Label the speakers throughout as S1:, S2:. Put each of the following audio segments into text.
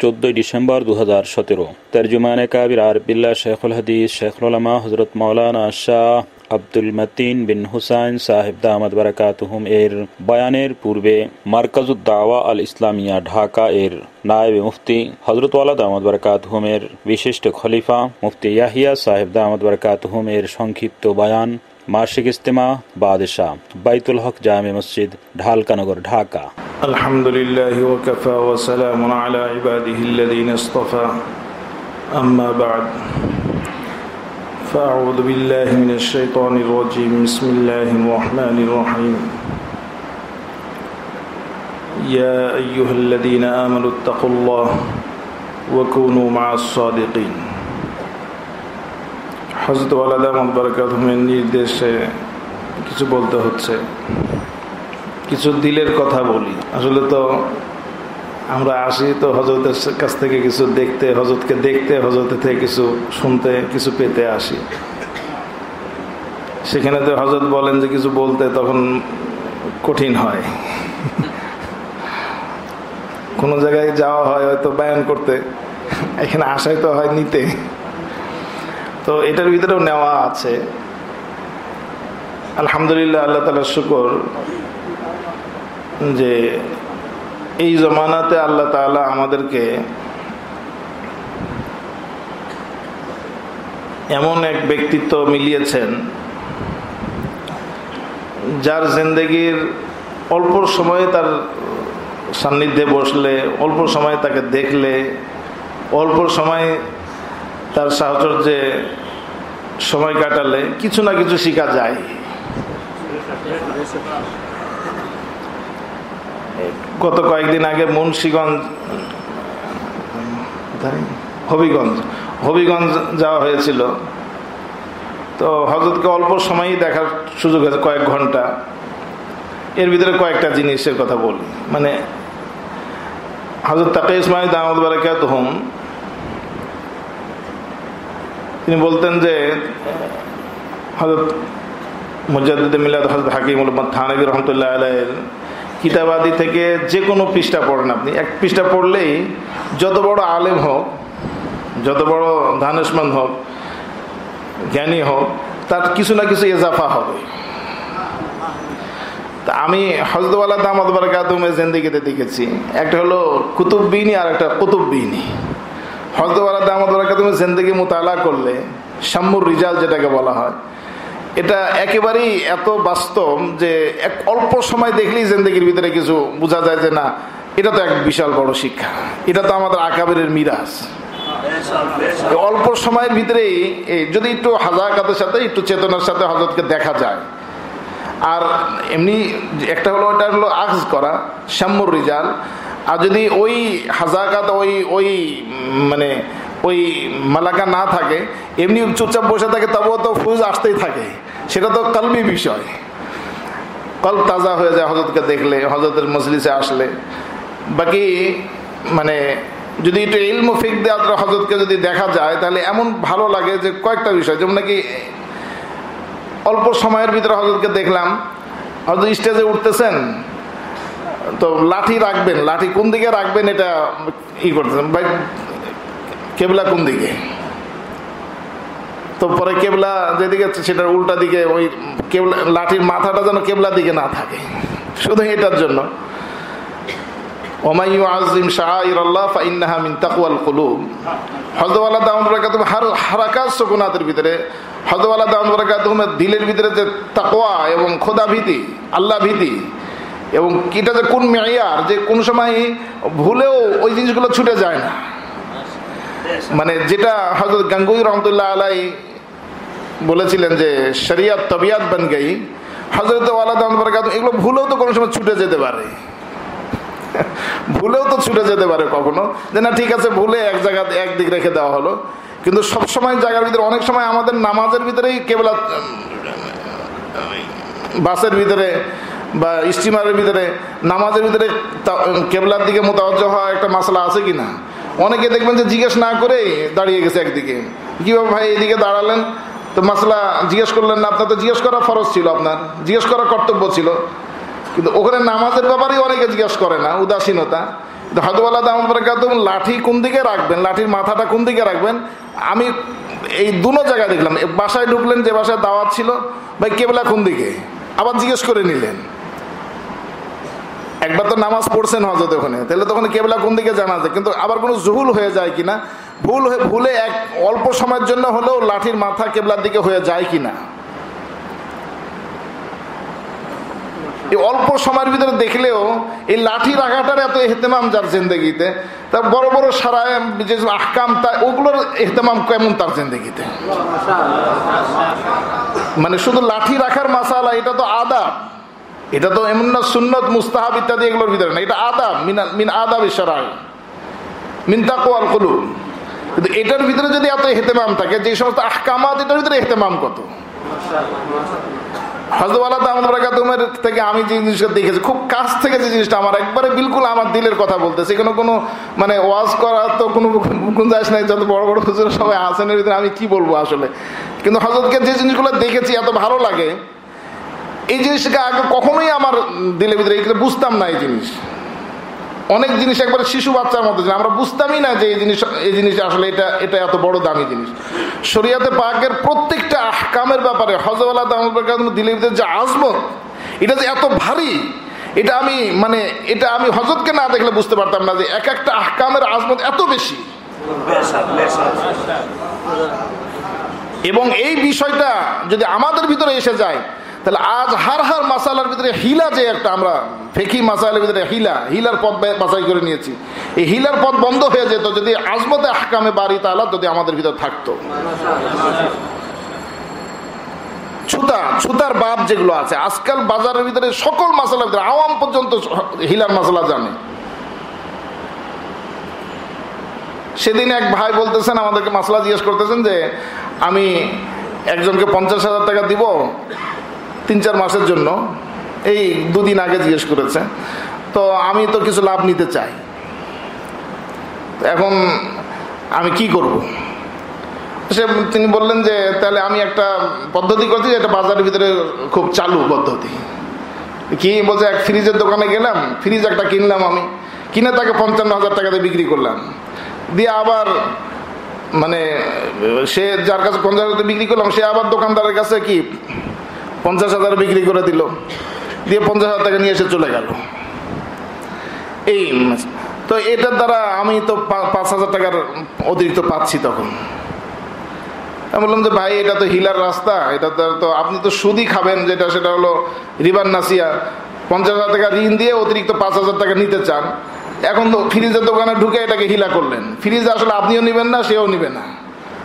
S1: 14 December 2017। তর্জমানে Kabir আরবিল্লাহ শেখুল হাদিস শেখুল উলামা হযরত মাওলানা শাহ আব্দুল মতিন বিন হুসাইন সাহেব দামাত বারাকাতুহুম এর বয়ানের পূর্বে মারকাজুদ দাওয়া আল ইসলামিয়া ঢাকা এর নায়েব মুফতি হযরত ওয়ালা দামাত বারাকাতুহুম এর বিশিষ্ট খলিফা মুফতি ইয়াহিয়া সাহেব দামাত বারাকাতুহুম এর সংক্ষিপ্ত বয়ান মাসিক ইজতেমা বাদশাহ বাইতুল হক জামে মসজিদ ঢালকানগর ঢাকা।
S2: আলহামদুলিল্লাহি ওয়া কাফা ওয়া সালামুন আলা ইবাদিহিল্লাযীনা ইসতাফা আম্মা বা'দ ফাআউযু বিল্লাহি মিনাশ শাইতানির রাজীম বিসমিল্লাহির রাহমানির রাহিম ইয়া আইয়ুহাল্লাযীনা আমানুত্তাকুল্লাহ ওয়া কুনু মা'আস সাদিকিন। হযরত ওয়ালা দামাত বারাকাতুহুমের নির্দেশে কিছু বলতে হচ্ছে, কিছু দিলের কথা বলি। আসলে তো আমরা আসি তো হযরতের কাছ থেকে কিছু দেখতে, হযরতকে দেখতে, হযরতের থেকে কিছু শুনতে, কিছু পেতে আসি। সেখানে তো হযরত বলেন যে কিছু বলতে, তখন কঠিন হয়। কোনো জায়গায় যাওয়া হয় হয়তো বয়ান করতে, এখানে আসাই তো হয় নিতে। তো এটার ভিতরেও নেওয়া আছে। আলহামদুলিল্লাহ, আল্লাহ তাআলার শুকর যে এই জমানাতে আল্লাহ তাআলা আমাদেরকে এমন এক ব্যক্তিত্ব মিলিয়েছেন যার জিন্দেগির অল্প সময়ে তার সান্নিধ্যে বসলে, অল্প সময় তাকে দেখলে, অল্প সময় তার সাহচর্যে সময় কাটালে কিছু না কিছু শেখা যায়। গত কয়েকদিন আগে মুন্সিগঞ্জ হবিগঞ্জ যাওয়া হয়েছিল। তো হযরতকে অল্প সময়ই দেখার সুযোগ হয়েছে, কয়েক ঘন্টা। এর ভিতরে কয়েকটা জিনিসের কথা বলি। মানে হযরত তাকি ইসমাঈল দামাত বারাকাতুহুম তিনি বলতেন যে হযরত মুজাদ্দিদ মিলাদ হযরত হাকিমুল উম্মাত থানভী রাহমাতুল্লাহ আলাইহির কিতাবাদি থেকে যে কোনো পৃষ্ঠা পড়েন, আপনি এক পৃষ্ঠা পড়লেই যত বড় আলেম হোক, যত বড় দানেশমন্দ হোক, জ্ঞানী হোক, তার কিছু না কিছু ইজাফা হবে। তা আমি হযরত ওয়ালা দামাত বারাকাতুহুমের জিন্দেগিতে দেখেছি, একটা হলো কুতুববিনী আর একটা কুতুববিনী। হযরত ওয়ালা দামাত বারাকাতুহুমের জিন্দেগি মুতালা করলে শাম্মুর রিজাল যেটাকে বলা হয়, এটা একেবারেই এত বাস্তব যে এক অল্প সময় দেখলেই জিন্দেগির ভিতরে কিছু বোঝা যায় যে না, এটা তো এক বিশাল বড় শিক্ষা, এটা তো আমাদের আকাবেরের মিরাজ। অল্প সময়ের ভিতরেই যদি একটু হাজাকাতের সাথে, একটু চেতনার সাথে হযরতকে দেখা যায়। আর এমনি একটা হলো, এটা হলো আখজ করা, শাম্মুর রিজাল। আর যদি ওই হাজাকাত, ওই মানে ওই মালাকা না থাকে, এমনি চুপচাপ বসে থাকে, তবুও তো ফুজ আসতেই থাকে। সেটা তো কলবি বিষয়, কলব তাজা হয়ে যায় হযরতকে দেখলে, হযরতের মজলিসে আসলে। বাকি মানে যদি একটু ইলম ও ফিকহ দিয়ে হযরতকে যদি দেখা যায়, তাহলে এমন ভালো লাগে যে কয়েকটা বিষয়, যেমন নাকি অল্প সময়ের ভিতরে হযরতকে দেখলাম, হযরত স্টেজে উঠতেছেন, তো লাঠি রাখবেন, লাঠি কোন দিকে রাখবেন এটা করতেছেন, ভাই কেবলা কোন দিকে, তো পরে কেবলা যেদিকে সেটার উল্টা দিকে, ওই কেবলা লাঠির মাথাটা যেন কেবলা দিকে না থাকে, শুধু এটার জন্য। ওমাই ইউআযযিম শাআইরাল্লাহ ফাইন্নাহা মিন তাকওয়াল কুলুব। হযরত ওয়ালা দামাত বারাকাতুহুম হারাকাত সুকুনাতের ভিতরে, হযরত ওয়ালা দামাত বারাকাতুহুমের দিলের ভিতরে যে তাকওয়া এবং খোদা ভীতি, আল্লাহ ভীতি, এবং এটা যে কোন মেয়ার, যে কোন সময় ভুলেও ওই জিনিসগুলো ছুটে যায় না। মানে যেটা হযরত গাঙ্গুহি রহমতুল্লাহ আলাইহি বলেছিলেন যে শরিয়ত তবিয়াত বন গই, হযরত ওয়ালা দামাত বারাকাতুহু এগুলো ভুলেও তো কোনো সময় ছুটে যেতে পারে, ভুলেও তো ছুটে যেতে পারে কখনো, যে না ঠিক আছে ভুলে এক জায়গা একদিক রেখে দেওয়া হলো। কিন্তু সবসময় জায়গার ভিতরে, অনেক সময় আমাদের নামাজের ভিতরেই কেবলা, বাসের ভিতরে বা স্টিমারের ভিতরে, নামাজের ভিতরে কেবলার দিকে মোতাওয়াজ্জহ হওয়া একটা মাসলা আছে কিনা। অনেকে দেখবেন যে জিজ্ঞেস না করেই দাঁড়িয়ে গেছে একদিকে। কিভাবে ভাই এদিকে দাঁড়ালেন, তো মাসলা জিজ্ঞেস করলেন না? আপনার তো জিজ্ঞেস করা ফরজ ছিল, আপনার জিজ্ঞেস করার কর্তব্য ছিল। কিন্তু ওখানে নামাজের ব্যাপারেই অনেকে জিজ্ঞেস করে না, উদাসীনতা। হযরত দামাত বারাকাতুহুম লাঠি কোন দিকে রাখবেন, লাঠির মাথাটা কোন দিকে রাখবেন, আমি এই দুনো জায়গায় দেখলাম। বাসায় ঢুকলেন, যে বাসায় দাওয়াত ছিল, ভাই কেবলা কোন দিকে, আবার জিজ্ঞেস করে নিলেন। একবার তো নামাজ পড়ছেন হযরত ওখানে, তাহলে তখন কেবলা কোন দিকে জানা যায়, কিন্তু আবার কোনো জুহুল হয়ে যায় কিনা, ভুলে এক অল্প সময়ের জন্য হলেও লাঠির মাথা কেবলার দিকে হয়ে যায় কিনা, এই অল্প সময়ের ভিতরে দেখলেও এই লাঠি রাখাটার এত ইহতেমাম যার জিন্দেগিতে, তার বড় বড় সারা যে আহকাম, তা ওগুলোর ইহতেমাম কেমন তার জিন্দেগিতে। মানে শুধু লাঠি রাখার মাসালা, এটা তো আদাব, এটা তো এমন না সুন্নত মুস্তাহাব ইত্যাদি এগুলোর ভিতরে না, এটা আদাব, মিন আদাব ইশরাই, মিন তাকওয়াল কুলুব। কিন্তু এটার ভিতরে যদি এত ইহতেমাম থাকে, যে সমস্ত আহকামাত, এটার ভিতরে ইহতেমাম কত। হযরত দামাত বারাকাতুহুমের থেকে আমি যে জিনিসটা দেখেছি খুব কাছ থেকে, যে জিনিসটা আমার একবারে বিলকুল আমার দিলের কথা বলতেছে, এখানে কোনো মানে ওয়াজ করা তো কোনো গুঞ্জাইশ নাই, যত বড় বড় হুজুর সবাই আছেন এর ভিতরে আমি কি বলবো আসলে। কিন্তু হযরতকে যে জিনিসগুলো দেখেছি এত ভালো লাগে, এই জিনিসটাকে আগে কখনোই আমার দিলের ভিতরে বুঝতাম না। এই অনেক জিনিস একবারে শিশু বাচ্চার মতো, আমরা বুঝতামই না যে এই জিনিস আসলে এটা এত বড় দামি জিনিস। শরিয়াতে পাকের প্রত্যেকটা আহকামের ব্যাপারে হযরত দামাত বারাকাতুহুম দিলের ভিতরে যে আজমত, এটা যে এত ভারী, এটা আমি হযরতকে না দেখলে বুঝতে পারতাম না যে এক একটা আহকামের আজমত এত বেশি। এবং এই বিষয়টা যদি আমাদের ভিতরে এসে যায়, তাহলে আজ হার মাসালার ভিতরে হিলা, যে একটা আমরা ফিকহি মাসালার ভিতরে হিলার পথ বাছাই করে নিয়েছি, এই হিলার পথ বন্ধ হয়ে যেত যদি আজমতে আহকামে বারি তাআলা যদি আমাদের ভিতরে থাকতো। ছুতার বাপ যেগুলো আছে আজকাল বাজারের ভিতরে, সকল মাসালার ভিতরে আওয়াম পর্যন্ত হিলার মাসালা জানে। সেদিন এক ভাই বলতেছেন, আমাদেরকে মাসলা জিজ্ঞেস করতেছেন যে আমি একজনকে 50,000 টাকা দিব 3-4 মাসের জন্য, এই 2 দিন আগে জিজ্ঞেস করেছে, তো আমি তো কিছু লাভ নিতে চাই, এখন আমি কি করব। তিনি বললেন যে তাহলে আমি একটা পদ্ধতি করছি, এটা বাজারের ভিতরে খুব চালু পদ্ধতি। কি বলছে, এক ফ্রিজের দোকানে গেলাম, ফ্রিজ একটা কিনলাম, আমি কিনে তাকে 55,000 টাকাতে বিক্রি করলাম, দিয়ে আবার মানে সে যার কাছে 50,000 বিক্রি করলাম, সে আবার দোকানদারের কাছে কি 50,000 বিক্রি করে দিল, দিয়ে 50,000 টাকা নিয়ে এসে চলে গেল। এই তো এটার দ্বারা আমি তো 5,000 টাকার অতিরিক্ত পাচ্ছি। তখন আমি বললাম যে ভাই, এটা তো হিলার রাস্তা, এটা তো আপনি তো সুদই খাবেন, যেটা সেটা হলো রিবার নাসিয়া। 50,000 টাকা ঋণ দিয়ে অতিরিক্ত 5,000 টাকা নিতে চান, এখন তো ফ্রিজের দোকানে ঢুকে এটাকে হিলা করলেন। ফ্রিজ আসলে আপনিও নেবেন না, সেও নেবে না।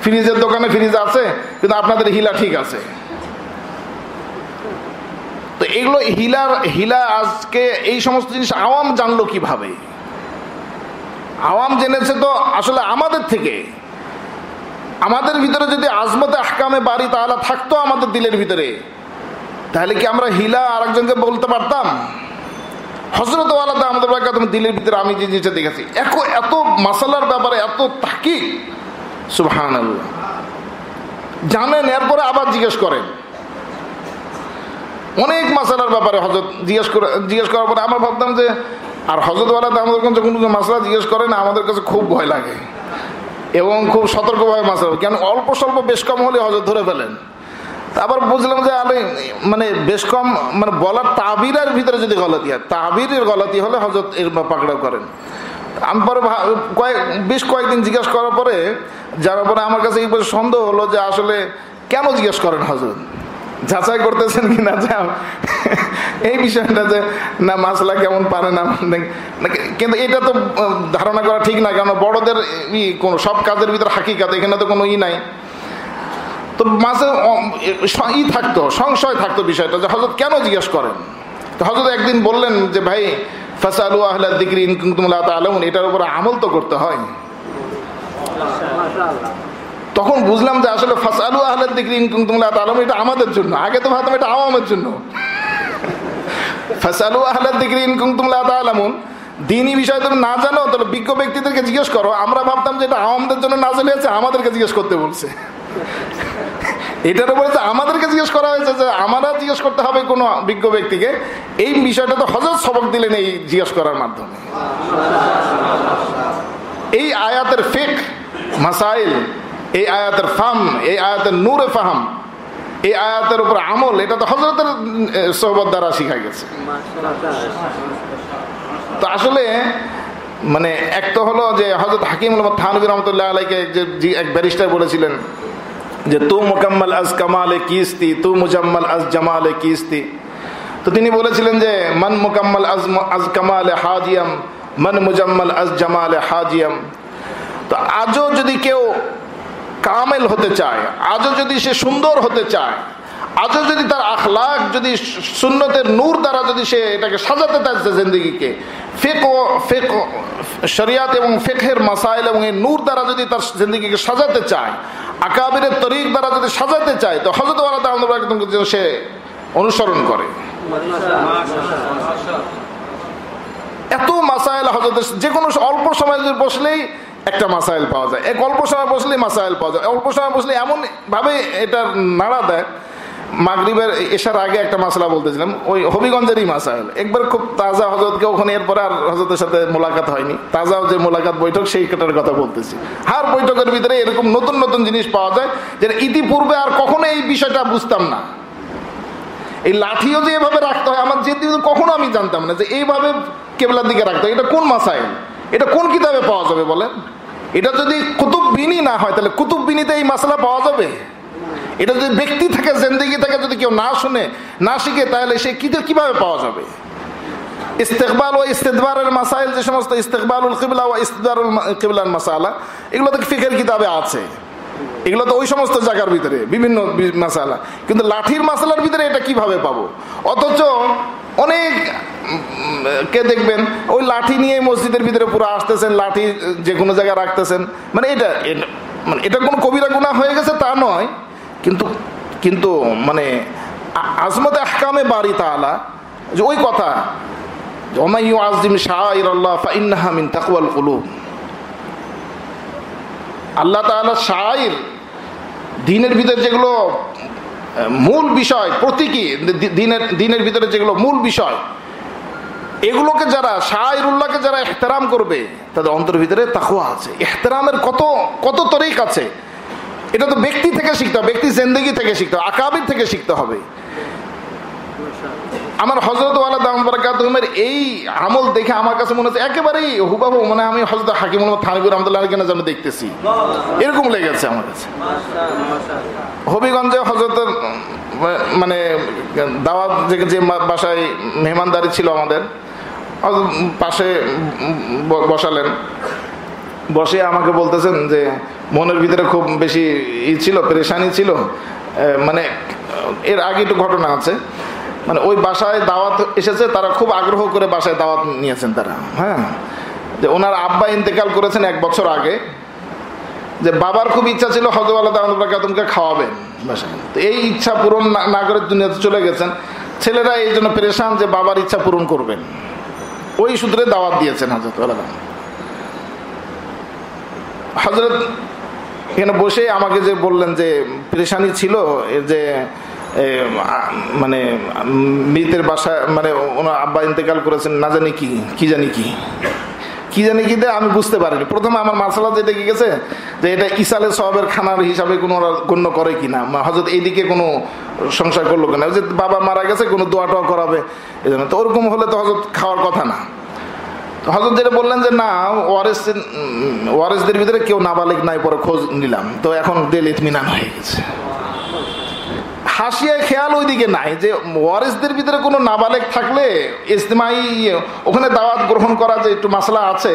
S2: ফ্রিজের দোকানে ফ্রিজ আছে, কিন্তু আপনাদের হিলা ঠিক আছে। তো এগুলো হিলা আজকে এই সমস্ত জিনিস আওয়াম জানলো কিভাবে? আওয়াম জেনেছে তো আসলে আমাদের থেকে। আমাদের ভিতরে যদি আজমতে আহকামে বারি তাআলা থাকতো আমাদের দিলের ভিতরে, তাহলে কি আমরা হিলা আরেকজনকে বলতে পারতাম? হযরত ওয়ালা দামাত বারাকাতুহুম দিলের ভিতরে আমি যে জিনিসটা দেখেছি, এত মাসালার ব্যাপারে এত তাহকিক, সুবহানাল্লাহ, জানেন, এরপরে আবার জিজ্ঞেস করেন অনেক মাসালার ব্যাপারে। হযরত জিজ্ঞেস করার পরে আমরা ভাবতাম যে, আর হযরত ওয়ালা দামাত বারাকাতুহুম যখন কোনো মাসালা জিজ্ঞেস করেন, আমাদের কাছে খুব ভয় লাগে এবং খুব সতর্কভাবে মাসালা, কেন অল্প স্বল্প বেশ কম হলে হযরত ধরে ফেলেন। আবার বুঝলাম যে মানে বেশ কম, মানে বলার তাবিরের ভিতরে যদি গলতি হয়, তাবিরের গলতি হলে হযরত এর পাকড়াও করেন। আমি পরে বেশ কয়েকদিন জিজ্ঞাসা করার পরে, যার পরে আমার কাছে এই সন্দেহ হলো যে আসলে কেন জিজ্ঞেস করেন হযরত, যাচাই করতেছেন কিনা এই বিষয়টা, যে না মাসলা কেমন পারে না। কিন্তু এটা তো ধারণা করা ঠিক না, কারণ বড়দের কোনো সব কাজের ভিতরে হাকিকাত, এখানে তো কোনো নাই। তো মাঝে থাকতো, সংশয় থাকতো বিষয়টা, যে হযরত কেন জিজ্ঞেস করেন। তো হযরত একদিন বললেন যে ভাই, ফাসআলু আহলা যিকরি ইন কুনতুম লা তা'লামুন, এটার উপর আমল তো করতে হয়। তখন বুঝলাম যে আসলে ফাসআলু আহলা যিকরি ইন কুনতুম লা তা'লামুন এটা আমাদের জন্য। আগে তো ভাবতাম এটা আওয়ামের জন্য। ফাসআলু আহলা যিকরি ইন কুনতুম লা তা'লামুন, দ্বীনি বিষয় তুমি না জানো তাহলে বিজ্ঞ ব্যক্তিদেরকে জিজ্ঞেস করো। আমরা ভাবতাম যে এটা আওয়ামদের জন্য নাযিল হয়েছে, আমাদেরকে জিজ্ঞেস করতে বলছে। এটার উপরে যে আমাদেরকে জিজ্ঞেস করা হয়েছে যে আমরা জিজ্ঞেস করতে হবে কোনো বিজ্ঞ ব্যক্তিকে, এই বিষয়টা তো হযরত সবক দিলেন এই জিজ্ঞেস করার মাধ্যমে। এই আয়াতের ফিক মাসাইল, এই আয়াতের ফাহম, এই আয়াতের নূরে ফাহম, এই আয়াতের উপর আমল, এটা তো হযরতের সোহবত দ্বারা শিখা গেছে। তো আসলে মানে এক তো হলো যে হযরত হাকিম থানভী রহমতুল্লাহ আলাইকে যে এক ব্যারিস্টার বলেছিলেন যে তু মুকাম্মাল আজ কামালে কিস্তি, তু মুজাম্মাল আজ জামালে কিস্তি। তো তিনি বলেছিলেন যে মান মুকাম্মাল আজ কামালে হাজিয়াম, মান মুজাম্মাল আজ জামালে হাজিয়াম। তো আজও যদি কেউ কামেল হতে চায়, আজও যদি সে সুন্দর হতে চায়, আজও যদি তার আখলাক যদি সুন্নতের নূর দ্বারা যদি সে এটাকে সাজাতে চাইছে জিন্দেগিকে, ফিকহ শরিয়াত এবং ফিকহের মাসাইল এবং এই নূর দ্বারা যদি তার জিন্দেগিকে সাজাতে চায়, আকাবিরের তরিক দ্বারা যদি সাজাতে চায়, তো হযরত ওয়ালা দামাত বারাকাতুহুকে সে অনুসরণ করে। এত মাসাইল হযরতের, যে কোনো অল্প সময় বসলেই একটা মাসাইল পাওয়া যায়, এক অল্প সময় বসলেই মাসাইল পাওয়া যায়, অল্প সময় বসলে এমন ভাবে এটা নাড়া দেয়। মাগরিবের এশার আগে একটা মাসলা বলতেছিলাম, ওই হবিগঞ্জেরই মাসাইল, একবার খুব তাজা হযরতকে ওখানে, এরপরে আর হযরতের সাথে মোলাকাত হয়নি, তাজা যে মোলাকাত বৈঠক সেইটার কথা বলতেছি। হার বৈঠকের ভিতরে এরকম নতুন নতুন জিনিস পাওয়া যায় যেটা ইতিপূর্বে আর কখনো এই বিষয়টা বুঝতাম না। এই লাঠিও যে এভাবে রাখতে হয়, আমার যেদিন কখনো আমি জানতাম না যে এইভাবে কেবলার দিকে রাখতে হয়। এটা কোন মাসাইল, এটা কোন কিতাবে পাওয়া যাবে বলেন? এটা যদি কুতুববিনী না হয় তাহলে কুতুববিনীতে এই মাসলা পাওয়া যাবে? এটা যদি ব্যক্তি থেকে জিন্দেগি থেকে যদি কেউ না শুনে না শিখে তাহলে সে কিভাবে পাওয়া যাবে? ইস্তেকবাল ও ইস্তেদবারের মাসাইল, যে সমস্ত ইস্তেকবালুল কিবলা ও ইস্তেদবারুল কিবলার মাসালা, এগুলো তো ফিকহের কিতাবে আছে, এগুলো তো ওই সমস্ত জায়গার ভিতরে বিভিন্ন মাসালা, কিন্তু লাঠির মাসালার ভিতরে এটা কিভাবে পাবো? অথচ অনেক কে দেখবেন ওই লাঠি নিয়ে মসজিদের ভিতরে পুরো আসতেছেন, লাঠি যে কোনো জায়গায় রাখতেছেন, মানে এটা কোনো কবিরা গুনাহ হয়ে গেছে তা নয়, কিন্তু মানে আজমতে আহকামে বারি তাআলা, যে ওই কথা ওয়া ইউআযিম শাআইরাল্লাহ ফাইন্নাহা মিন তাকওয়াল কুলুব, আল্লাহ তাআলা শাআইর, দ্বীনের ভিতরে যেগুলো মূল বিষয়, প্রতীকী দ্বীনের ভিতরে যেগুলো মূল বিষয়, এগুলোকে যারা শাআইরুল্লাহকে যারা ইহতিরাম করবে তাদের অন্তর ভিতরে তাকওয়া আছে। ইহতিরামের কত তরিক আছে, এটা তো ব্যক্তি থেকে শিখতে হবে, ব্যক্তি জিন্দেগি থেকে শিখতে হবে, আকাবির থেকে শিখতে হবে। আমার হযরত ওয়ালা দামাত বারাকাতুহুমের এই আমল দেখে আমার কাছে মনে হচ্ছে একেবারেই হুবাহু, মানে আমি হযরত হাকিমুল থানভী রাহমাতুল্লাহ আলাইহি কেন যেন দেখতেছি, এরকম লেগেছে আমার কাছে। হবিগঞ্জে হযরতের মানে দাওয়াত যে বাসায় মেহমানদারি ছিল আমাদের, পাশে বসালেন, বসে আমাকে বলতেছেন যে মনের ভিতরে খুব বেশি ছিল, পেরেশানি ছিল। মানে এর আগে একটু ঘটনা আছে, মানে ওই বাসায় দাওয়াত এসেছে, তারা খুব আগ্রহ করে বাসায় দাওয়াত নিয়েছেন তারা, হ্যাঁ, যে ওনার আব্বা ইন্তেকাল করেছেন 1 বছর আগে, যে বাবার খুব ইচ্ছা ছিল হযরত ওয়ালা দামাত বারাকাতুহুকে খাওয়াবেন বাসায়, তো এই ইচ্ছা পূরণ না করে দুনিয়াতে চলে গেছেন। ছেলেরা এই জন্য পেরেশান যে বাবার ইচ্ছা পূরণ করবেন, ওই সূত্রে দাওয়াত দিয়েছেন হযরত ওয়ালা দামাত। হযরত এখানে বসে আমাকে যে বললেন যে পেরেশানি ছিল, যে মানে মৃতের বাসায়, মানে ওনার আব্বা ইন্তেকাল করেছেন, না জানি কি জানি কি দেয় আমি বুঝতে পারিনি। প্রথমে আমার মাসালা যেটা কি গেছে যে এটা ইসালে সওয়াবের খানার হিসাবে কোনো গণ্য করে কিনা, হযরত এইদিকে কোনো সংশয় করলো কিনা, যে বাবা মারা গেছে কোনো দোয়া টোয়া করাবে এই জন্য, তো ওরকম হলে তো হযরত খাওয়ার কথা না। হযরত যেটা বললেন যে না, ওয়ারিসদের ভিতরে কেউ নাবালিগ নাই, পরে খোঁজ নিলাম, তো এখন দিল ইতমিনান হয়ে গেছে। হাসিয়া খেয়াল ওইদিকে নাই যে ওয়ারিসদের ভিতরে কোনো নাবালেগ থাকলে ইজতিমাই ওখানে দাওয়াত গ্রহণ করা যে একটু মাসলা আছে।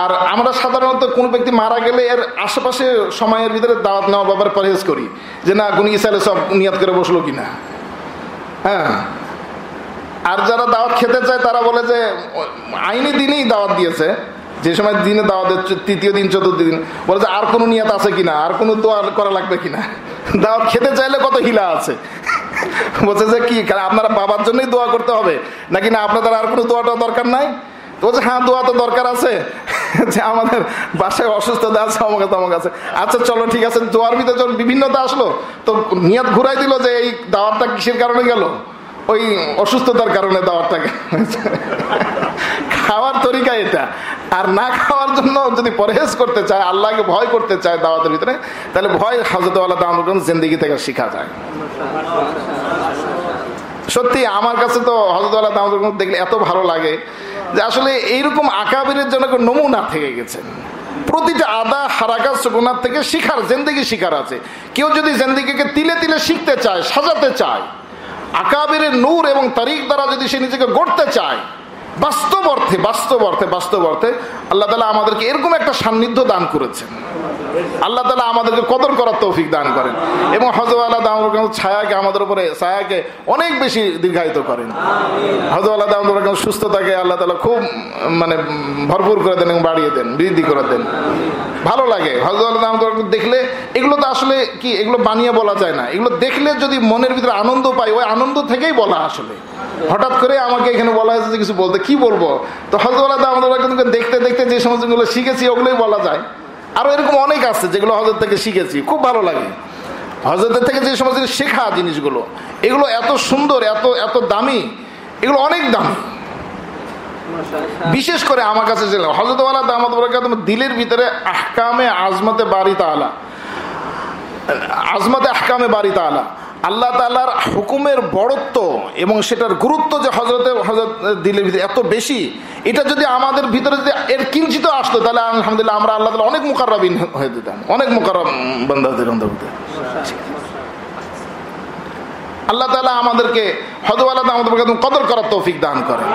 S2: আর আমরা সাধারণত কোনো ব্যক্তি মারা গেলে এর আশেপাশে সময়ের ভিতরে দাওয়াত নেওয়া ব্যাপারে পরহেজ করি, যে না কোন ইসালে সব নিয়াত করে বসলো কিনা, হ্যাঁ। আর যারা দাওয়াত খেতে চায় তারা বলে যে আইনি দিনেই দাওয়াত দিয়েছে, যে সময় দিনে দাওয়াতের 3য় দিন 4র্থ দিন, বলে যে আর কোনো নিয়াত আছে কিনা, আর কোনো দোয়া করা লাগবে কিনা। দাওয়াত খেতে চাইলে কত হিলা আছে, বলছে যে কি আপনারা বাবার জন্যই দোয়া করতে হবে নাকি না আপনাদের আর কোনো দোয়াটা দরকার নাই? বলছে হ্যাঁ দোয়া তো দরকার আছে, যে আমাদের বাসায় অসুস্থতা আছে, আমার কাছে, আচ্ছা চলো ঠিক আছে। দোয়ার ভিতরে যখন বিভিন্নতা আসলো তো নিয়াত ঘুরাই দিল যে এই দাওয়াতটা কিসের কারণে গেল, ওই অসুস্থতার কারণে দাওয়াতটাকে। খাওয়ার তরিকা এটা। আর না খাওয়ার জন্য যদি পরহেজ করতে চায়, আল্লাহকে ভয় করতে চায় দাওয়াতের ভিতরে, তাহলে ভয় হযরত ওয়ালা দামাত বরকাতুহু জিন্দেগি থেকে শেখা যায়। সত্যি আমার কাছে তো হযরত ওয়ালা দামাত বরকাতুহু দেখলে এত ভালো লাগে যে আসলে এইরকম আকাবিরের জন্য নমুনা থেকে গেছেন। প্রতিটা আদা হারাকাত সুকুনাত থেকে শিখার, জিন্দেগি শিখার আছে। কেউ যদি জিন্দেগিকে তিলে তিলে শিখতে চায়, সাজাতে চায়, আকাবিরের নূর এবং তারিখ দ্বারা যদি সে নিজেকে গড়তে চায়, বাস্তব অর্থে বাস্তব অর্থে বাস্তব অর্থে আল্লাহ তাআলা আমাদেরকে এরকম একটা সান্নিধ্য দান করেছেন। আল্লাহ তাআলা আমাদেরকে কদর করার তৌফিক দান করেন এবং হযরত ওয়ালা দামাত বরকাতুহু ছায়াকে আমাদের উপরে ছায়াকে অনেক বেশি দীর্ঘায়িত করেন। হযরত ওয়ালা দামাত বরকাতুহু সুস্থতাকে আল্লাহ তাআলা খুব মানে ভরপুর করে দেন এবং বাড়িয়ে দেন, বৃদ্ধি করে দেন। ভালো লাগে হযরত ওয়ালা দামাত বরকাতুহু দেখলে। এগুলো তো আসলে কি, এগুলো বানিয়ে বলা যায় না। এগুলো দেখলে যদি মনের ভিতরে আনন্দ পাই, ওই আনন্দ থেকেই বলা। আসলে হঠাৎ করে আমাকে এখানে বলা হয়েছে যে কিছু বলতে, কি বলবো? তো হযরত ওয়ালা দামাত বরকাতুহু দেখতে দেখতে যে সমস্তগুলো শিখেছি ওগুলোই বলা যায়। আরো এরকম অনেক আছে যেগুলো হযরত থেকে শিখেছি, খুব ভালো লাগে। হযরতের থেকে যে সমস্ত শেখা জিনিসগুলো, এগুলো এত সুন্দর, এত এত দামি, এগুলো অনেক দামি। বিশেষ করে আমার কাছে ছিল হযরত ওয়ালা দামাত বরকাতুহু দিলের ভিতরে আহকামে আজমতে বারি তাআলা, আজমতে আহকামে বারি তাআলা, আল্লাহ তাআলার হুকুমের বড়ত্ব এবং সেটার গুরুত্ব যে হযরত দিলের ভিতরে এত বেশি, এটা যদি আমাদের ভিতরে যদি এর কিঞ্চিত আসতো, তাহলে আলহামদুলিল্লাহ আমরা আল্লাহ তাআলা অনেক মুকাররাবিন হয়ে যেতাম, অনেক মুকাররম বান্দাদের অন্তর্ভুক্ত। আল্লাহ তাআলা আমাদেরকে হযরত ওয়ালা দামাত বরকাতুহু কদর করার তৌফিক দান করেন।